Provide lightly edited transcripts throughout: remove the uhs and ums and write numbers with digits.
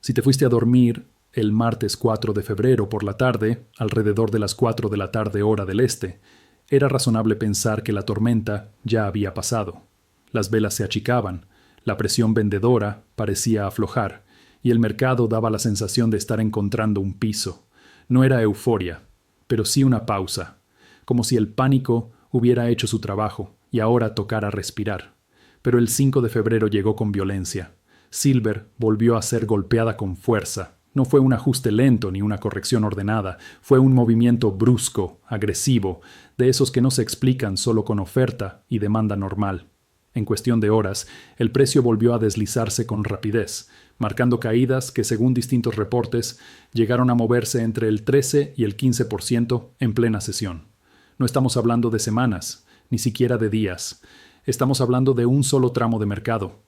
Si te fuiste a dormir el martes 4 de febrero por la tarde, alrededor de las 4 de la tarde hora del este, era razonable pensar que la tormenta ya había pasado. Las velas se achicaban, la presión vendedora parecía aflojar, y el mercado daba la sensación de estar encontrando un piso. No era euforia, pero sí una pausa, como si el pánico hubiera hecho su trabajo y ahora tocara respirar. Pero el 5 de febrero llegó con violencia. Silver volvió a ser golpeada con fuerza. No fue un ajuste lento ni una corrección ordenada, fue un movimiento brusco, agresivo, de esos que no se explican solo con oferta y demanda normal. En cuestión de horas, el precio volvió a deslizarse con rapidez, marcando caídas que, según distintos reportes, llegaron a moverse entre el 13 y el 15% en plena sesión. No estamos hablando de semanas, ni siquiera de días. Estamos hablando de un solo tramo de mercado.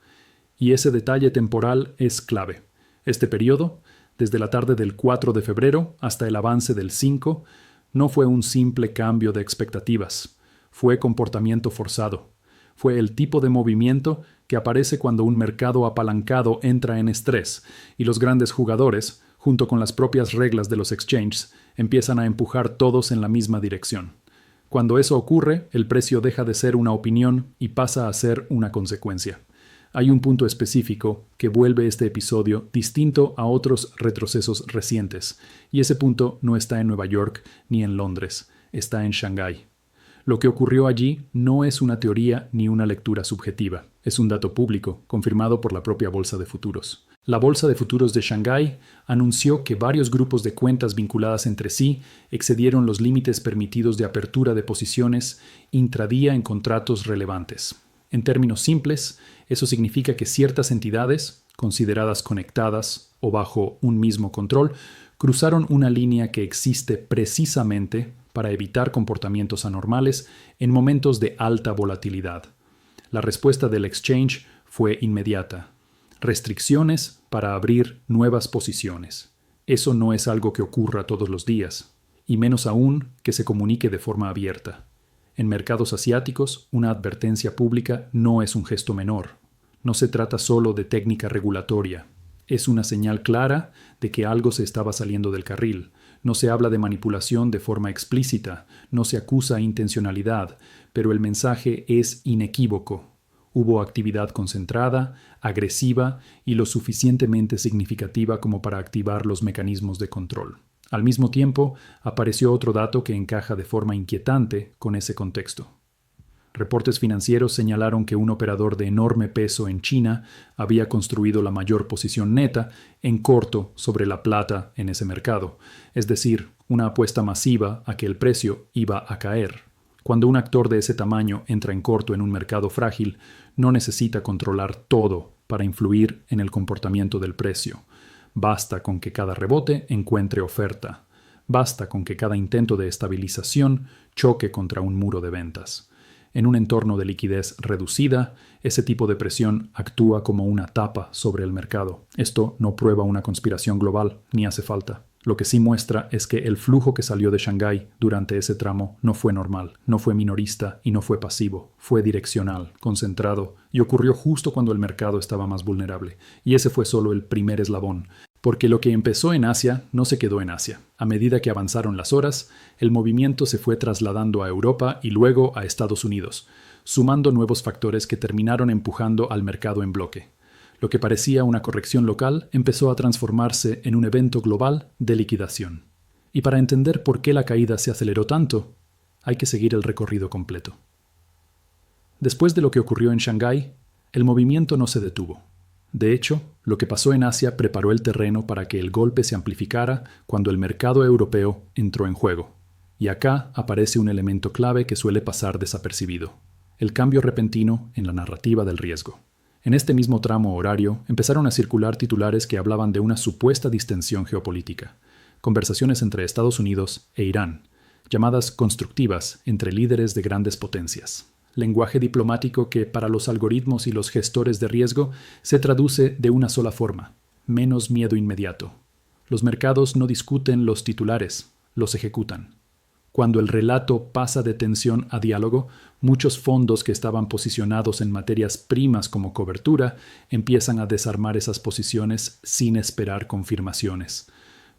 Y ese detalle temporal es clave. Este periodo, desde la tarde del 4 de febrero hasta el avance del 5, no fue un simple cambio de expectativas. Fue comportamiento forzado. Fue el tipo de movimiento que aparece cuando un mercado apalancado entra en estrés y los grandes jugadores, junto con las propias reglas de los exchanges, empiezan a empujar todos en la misma dirección. Cuando eso ocurre, el precio deja de ser una opinión y pasa a ser una consecuencia. Hay un punto específico que vuelve este episodio distinto a otros retrocesos recientes, y ese punto no está en Nueva York ni en Londres, está en Shanghái. Lo que ocurrió allí no es una teoría ni una lectura subjetiva, es un dato público, confirmado por la propia Bolsa de Futuros. La Bolsa de Futuros de Shanghái anunció que varios grupos de cuentas vinculadas entre sí excedieron los límites permitidos de apertura de posiciones intradía en contratos relevantes. En términos simples, eso significa que ciertas entidades, consideradas conectadas o bajo un mismo control, cruzaron una línea que existe precisamente para evitar comportamientos anormales en momentos de alta volatilidad. La respuesta del exchange fue inmediata. Restricciones para abrir nuevas posiciones. Eso no es algo que ocurra todos los días, y menos aún que se comunique de forma abierta. En mercados asiáticos, una advertencia pública no es un gesto menor. No se trata solo de técnica regulatoria. Es una señal clara de que algo se estaba saliendo del carril. No se habla de manipulación de forma explícita, no se acusa intencionalidad, pero el mensaje es inequívoco. Hubo actividad concentrada, agresiva y lo suficientemente significativa como para activar los mecanismos de control. Al mismo tiempo, apareció otro dato que encaja de forma inquietante con ese contexto. Reportes financieros señalaron que un operador de enorme peso en China había construido la mayor posición neta en corto sobre la plata en ese mercado, es decir, una apuesta masiva a que el precio iba a caer. Cuando un actor de ese tamaño entra en corto en un mercado frágil, no necesita controlar todo para influir en el comportamiento del precio. Basta con que cada rebote encuentre oferta. Basta con que cada intento de estabilización choque contra un muro de ventas. En un entorno de liquidez reducida, ese tipo de presión actúa como una tapa sobre el mercado. Esto no prueba una conspiración global, ni hace falta. Lo que sí muestra es que el flujo que salió de Shanghái durante ese tramo no fue normal, no fue minorista y no fue pasivo, fue direccional, concentrado, y ocurrió justo cuando el mercado estaba más vulnerable. Y ese fue solo el primer eslabón. Porque lo que empezó en Asia no se quedó en Asia. A medida que avanzaron las horas, el movimiento se fue trasladando a Europa y luego a Estados Unidos, sumando nuevos factores que terminaron empujando al mercado en bloque. Lo que parecía una corrección local empezó a transformarse en un evento global de liquidación. Y para entender por qué la caída se aceleró tanto, hay que seguir el recorrido completo. Después de lo que ocurrió en Shanghái, el movimiento no se detuvo. De hecho, lo que pasó en Asia preparó el terreno para que el golpe se amplificara cuando el mercado europeo entró en juego. Y acá aparece un elemento clave que suele pasar desapercibido: el cambio repentino en la narrativa del riesgo. En este mismo tramo horario empezaron a circular titulares que hablaban de una supuesta distensión geopolítica, conversaciones entre Estados Unidos e Irán, llamadas constructivas entre líderes de grandes potencias. Lenguaje diplomático que para los algoritmos y los gestores de riesgo se traduce de una sola forma: menos miedo inmediato. Los mercados no discuten los titulares, los ejecutan. Cuando el relato pasa de tensión a diálogo, muchos fondos que estaban posicionados en materias primas como cobertura empiezan a desarmar esas posiciones sin esperar confirmaciones.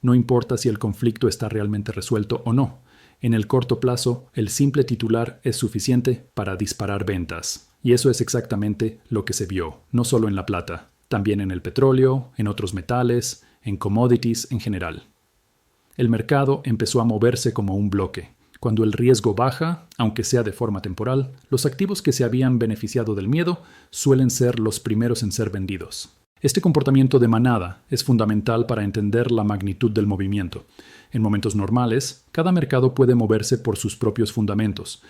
No importa si el conflicto está realmente resuelto o no. En el corto plazo, el simple titular es suficiente para disparar ventas. Y eso es exactamente lo que se vio, no solo en la plata, también en el petróleo, en otros metales, en commodities en general. El mercado empezó a moverse como un bloque. Cuando el riesgo baja, aunque sea de forma temporal, los activos que se habían beneficiado del miedo suelen ser los primeros en ser vendidos. Este comportamiento de manada es fundamental para entender la magnitud del movimiento. En momentos normales, cada mercado puede moverse por sus propios fundamentos,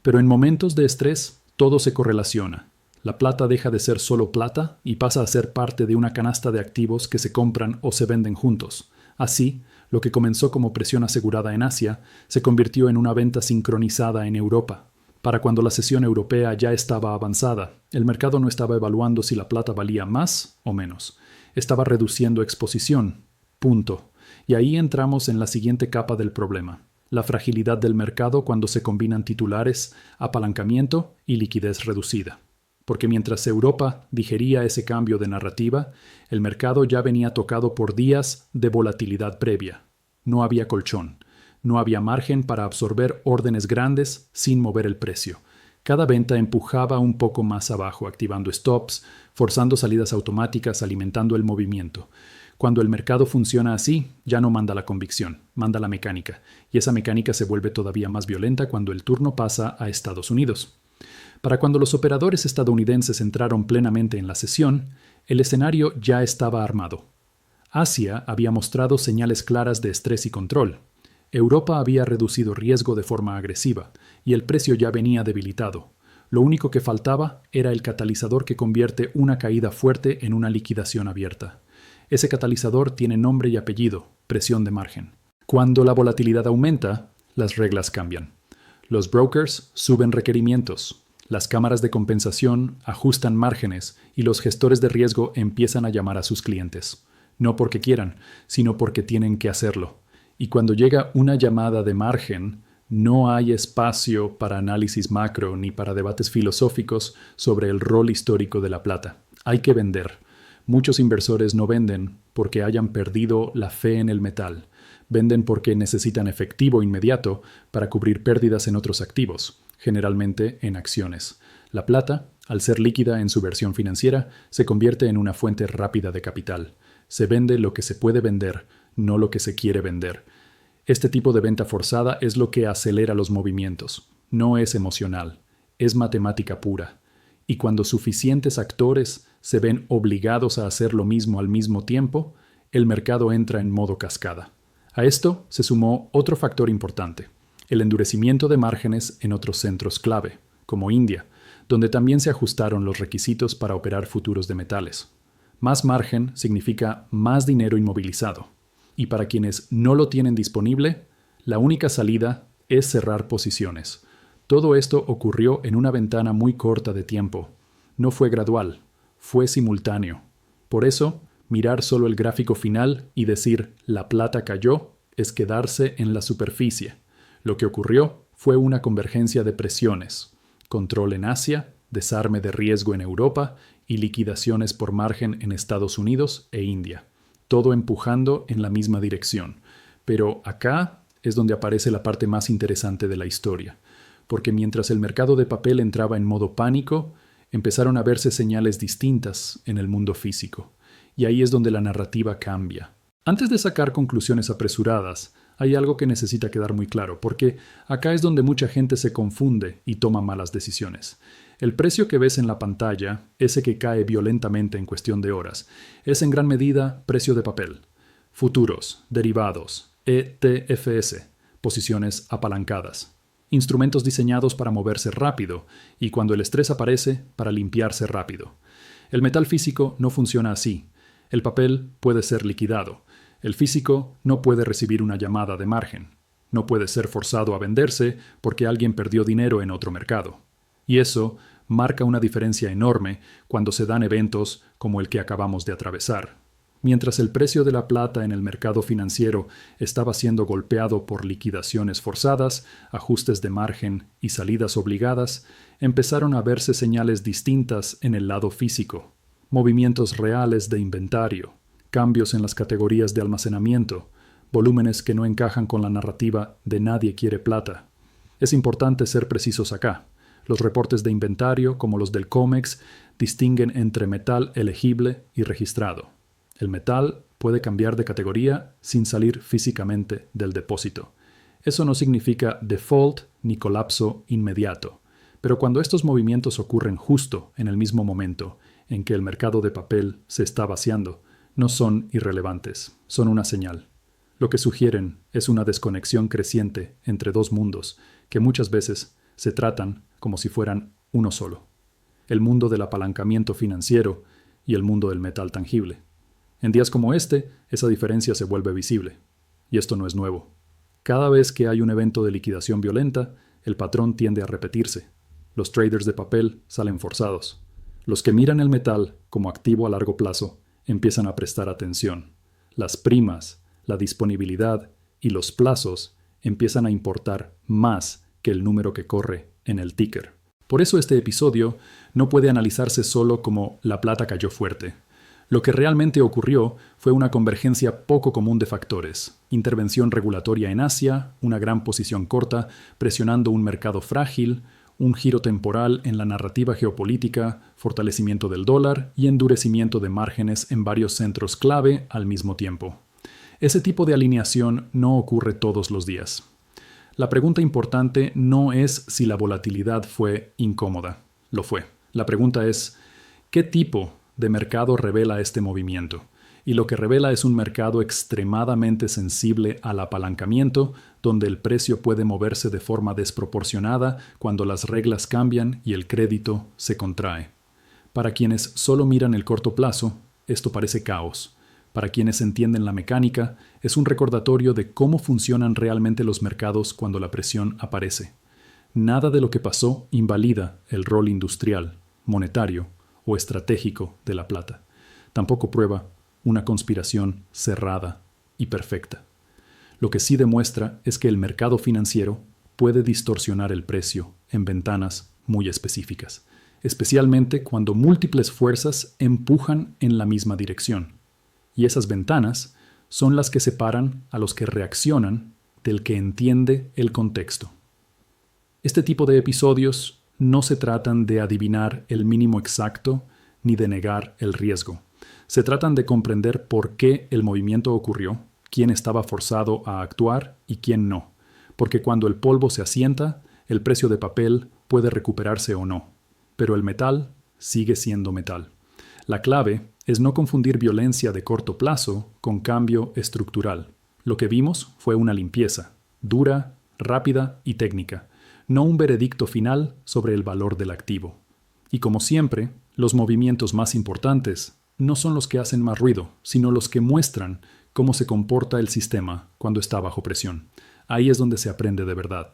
pero en momentos de estrés, todo se correlaciona. La plata deja de ser solo plata y pasa a ser parte de una canasta de activos que se compran o se venden juntos. Así, lo que comenzó como presión asegurada en Asia se convirtió en una venta sincronizada en Europa. Para cuando la sesión europea ya estaba avanzada, el mercado no estaba evaluando si la plata valía más o menos. Estaba reduciendo exposición. Punto. Y ahí entramos en la siguiente capa del problema: la fragilidad del mercado cuando se combinan titulares, apalancamiento y liquidez reducida. Porque mientras Europa digería ese cambio de narrativa, el mercado ya venía tocado por días de volatilidad previa. No había colchón, no había margen para absorber órdenes grandes sin mover el precio. Cada venta empujaba un poco más abajo, activando stops, forzando salidas automáticas, alimentando el movimiento. Cuando el mercado funciona así, ya no manda la convicción, manda la mecánica, y esa mecánica se vuelve todavía más violenta cuando el turno pasa a Estados Unidos. Para cuando los operadores estadounidenses entraron plenamente en la sesión, el escenario ya estaba armado. Asia había mostrado señales claras de estrés y control. Europa había reducido riesgo de forma agresiva, y el precio ya venía debilitado. Lo único que faltaba era el catalizador que convierte una caída fuerte en una liquidación abierta. Ese catalizador tiene nombre y apellido: presión de margen. Cuando la volatilidad aumenta, las reglas cambian. Los brokers suben requerimientos. Las cámaras de compensación ajustan márgenes y los gestores de riesgo empiezan a llamar a sus clientes. No porque quieran, sino porque tienen que hacerlo. Y cuando llega una llamada de margen, no hay espacio para análisis macro ni para debates filosóficos sobre el rol histórico de la plata. Hay que vender. Muchos inversores no venden porque hayan perdido la fe en el metal. Venden porque necesitan efectivo inmediato para cubrir pérdidas en otros activos, generalmente en acciones. La plata, al ser líquida en su versión financiera, se convierte en una fuente rápida de capital. Se vende lo que se puede vender, no lo que se quiere vender. Este tipo de venta forzada es lo que acelera los movimientos. No es emocional, es matemática pura. Y cuando suficientes actores se ven obligados a hacer lo mismo al mismo tiempo, el mercado entra en modo cascada. A esto se sumó otro factor importante: el endurecimiento de márgenes en otros centros clave, como India, donde también se ajustaron los requisitos para operar futuros de metales. Más margen significa más dinero inmovilizado, y para quienes no lo tienen disponible, la única salida es cerrar posiciones. Todo esto ocurrió en una ventana muy corta de tiempo. No fue gradual, fue simultáneo. Por eso, mirar solo el gráfico final y decir «la plata cayó» es quedarse en la superficie. Lo que ocurrió fue una convergencia de presiones: control en Asia, desarme de riesgo en Europa y liquidaciones por margen en Estados Unidos e India. Todo empujando en la misma dirección. Pero acá es donde aparece la parte más interesante de la historia, porque mientras el mercado de papel entraba en modo pánico, empezaron a verse señales distintas en el mundo físico. Y ahí es donde la narrativa cambia. Antes de sacar conclusiones apresuradas, hay algo que necesita quedar muy claro, porque acá es donde mucha gente se confunde y toma malas decisiones. El precio que ves en la pantalla, ese que cae violentamente en cuestión de horas, es en gran medida precio de papel. Futuros, derivados, ETFs, posiciones apalancadas. Instrumentos diseñados para moverse rápido y cuando el estrés aparece, para limpiarse rápido. El metal físico no funciona así. El papel puede ser liquidado. El físico no puede recibir una llamada de margen. No puede ser forzado a venderse porque alguien perdió dinero en otro mercado. Y eso marca una diferencia enorme cuando se dan eventos como el que acabamos de atravesar. Mientras el precio de la plata en el mercado financiero estaba siendo golpeado por liquidaciones forzadas, ajustes de margen y salidas obligadas, empezaron a verse señales distintas en el lado físico, movimientos reales de inventario, cambios en las categorías de almacenamiento, volúmenes que no encajan con la narrativa de nadie quiere plata. Es importante ser precisos acá. Los reportes de inventario, como los del COMEX, distinguen entre metal elegible y registrado. El metal puede cambiar de categoría sin salir físicamente del depósito. Eso no significa default ni colapso inmediato, pero cuando estos movimientos ocurren justo en el mismo momento en que el mercado de papel se está vaciando, no son irrelevantes, son una señal. Lo que sugieren es una desconexión creciente entre dos mundos que muchas veces se tratan como si fueran uno solo: el mundo del apalancamiento financiero y el mundo del metal tangible. En días como este, esa diferencia se vuelve visible. Y esto no es nuevo. Cada vez que hay un evento de liquidación violenta, el patrón tiende a repetirse. Los traders de papel salen forzados. Los que miran el metal como activo a largo plazo empiezan a prestar atención. Las primas, la disponibilidad y los plazos empiezan a importar más que el número que corre en el ticker. Por eso este episodio no puede analizarse solo como la plata cayó fuerte. Lo que realmente ocurrió fue una convergencia poco común de factores: intervención regulatoria en Asia, una gran posición corta presionando un mercado frágil, un giro temporal en la narrativa geopolítica, fortalecimiento del dólar y endurecimiento de márgenes en varios centros clave al mismo tiempo. Ese tipo de alineación no ocurre todos los días. La pregunta importante no es si la volatilidad fue incómoda. Lo fue. La pregunta es, ¿qué tipo de mercado revela este movimiento? Y lo que revela es un mercado extremadamente sensible al apalancamiento, donde el precio puede moverse de forma desproporcionada cuando las reglas cambian y el crédito se contrae. Para quienes solo miran el corto plazo, esto parece caos. Para quienes entienden la mecánica, es un recordatorio de cómo funcionan realmente los mercados cuando la presión aparece. Nada de lo que pasó invalida el rol industrial, monetario o estratégico de la plata. Tampoco prueba una conspiración cerrada y perfecta. Lo que sí demuestra es que el mercado financiero puede distorsionar el precio en ventanas muy específicas, especialmente cuando múltiples fuerzas empujan en la misma dirección. Y esas ventanas son las que separan a los que reaccionan del que entiende el contexto. Este tipo de episodios no se tratan de adivinar el mínimo exacto ni de negar el riesgo. Se tratan de comprender por qué el movimiento ocurrió, quién estaba forzado a actuar y quién no. Porque cuando el polvo se asienta, el precio de papel puede recuperarse o no. Pero el metal sigue siendo metal. La clave es no confundir violencia de corto plazo con cambio estructural. Lo que vimos fue una limpieza, dura, rápida y técnica, no un veredicto final sobre el valor del activo. Y como siempre, los movimientos más importantes no son los que hacen más ruido, sino los que muestran cómo se comporta el sistema cuando está bajo presión. Ahí es donde se aprende de verdad.